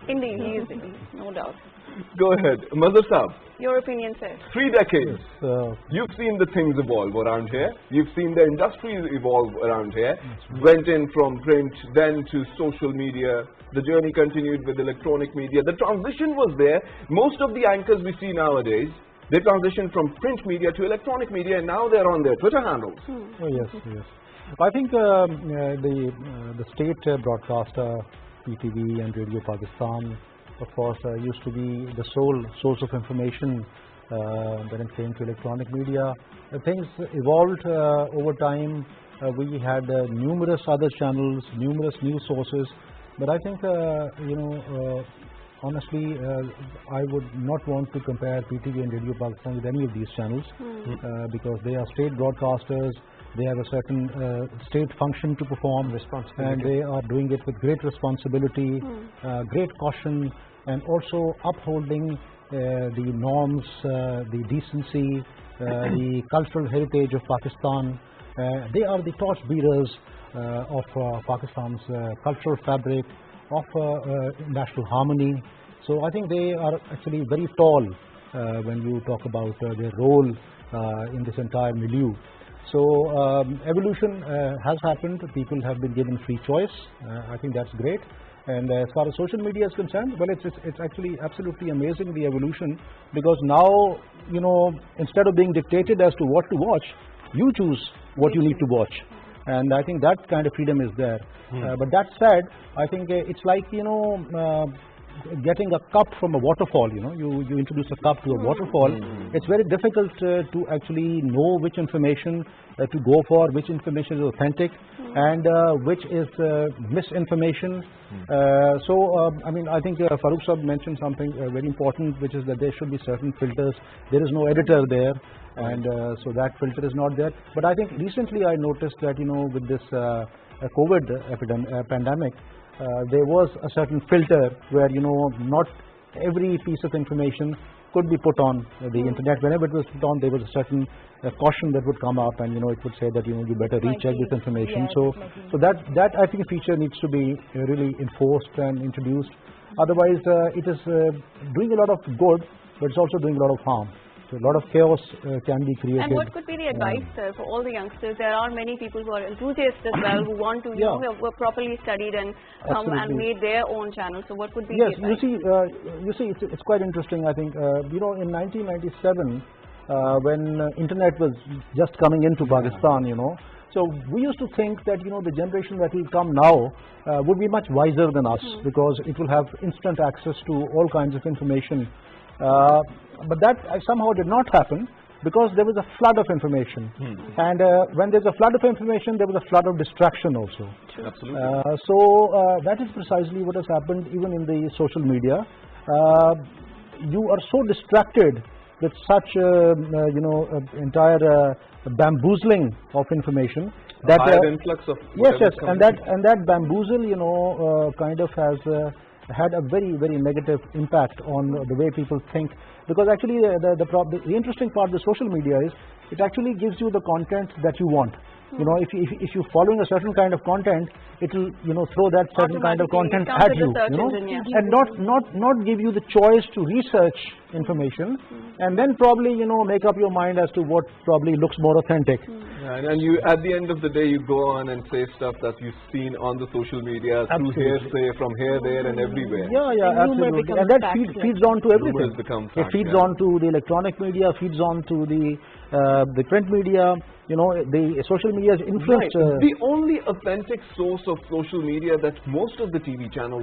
Indeed, he is, no doubt. Go ahead. Mazhar Saab. Your opinion, sir? 3 decades. You've seen the things evolve around here. You've seen the industries evolve around here. Went in from print, then to social media. The journey continued with electronic media. The transition was there. Most of the anchors we see nowadays, they transitioned from print media to electronic media, and now they're on their Twitter handles. Oh, yes, yes. I think the state broadcaster, PTV and Radio Pakistan, of course, used to be the sole source of information when it came to electronic media. Things evolved over time. We had numerous other channels, numerous news sources, but I think, honestly, I would not want to compare PTV and Radio Pakistan with any of these channels because they are state broadcasters. They have a certain state function to perform, and they are doing it with great responsibility, great caution, and also upholding the norms, the decency, the cultural heritage of Pakistan. They are the torch bearers of Pakistan's cultural fabric, of national harmony. So I think they are actually very tall when you talk about their role in this entire milieu. So evolution has happened. People have been given free choice. I think that's great. And as far as social media is concerned, well, it's actually absolutely amazing, the evolution, because now, instead of being dictated as to what to watch, you choose what you need to watch. And I think that kind of freedom is there. But that said, I think it's like, getting a cup from a waterfall. You introduce a cup to a waterfall. It's very difficult to actually know which information to go for, which information is authentic, and which is misinformation. I think Farooq Sahab mentioned something very important, which is that there should be certain filters. There is no editor there, and so that filter is not there. But I think recently I noticed that with this COVID pandemic, there was a certain filter where not every piece of information could be put on the internet. Whenever it was put on, there was a certain caution that would come up, and it would say that you better recheck this information. So that I think feature needs to be really enforced and introduced. Otherwise, it is doing a lot of good, but it's also doing a lot of harm. So a lot of chaos can be created. And what could be the advice, sir, for all the youngsters? There are many people who are enthusiasts as well, who want to, who have properly studied and come and made their own channel. So what would be the advice? You see, it's quite interesting. I think in 1997, when internet was just coming into Pakistan, so we used to think that the generation that will come now would be much wiser than us because it will have instant access to all kinds of information. But that somehow did not happen because there was a flood of information. And when there's a flood of information, there was a flood of distraction also. Absolutely. That is precisely what has happened even in the social media. You are so distracted with such entire bamboozling of information that influx of yes, and that bamboozle kind of has had a very, very negative impact on the way people think, because actually the interesting part of the social media is it actually gives you the content that you want. If you're following a certain kind of content, it will throw that certain kind of content at you, and not give you the choice to research information and then probably make up your mind as to what probably looks more authentic. And you, at the end of the day, you go on and say stuff that you've seen on the social media through hearsay from here, there, and everywhere. Yeah, absolutely. And that feeds on to everything. It feeds on to the electronic media, feeds on to the print media. The social media is influenced. The only authentic source of social media that most of the TV channels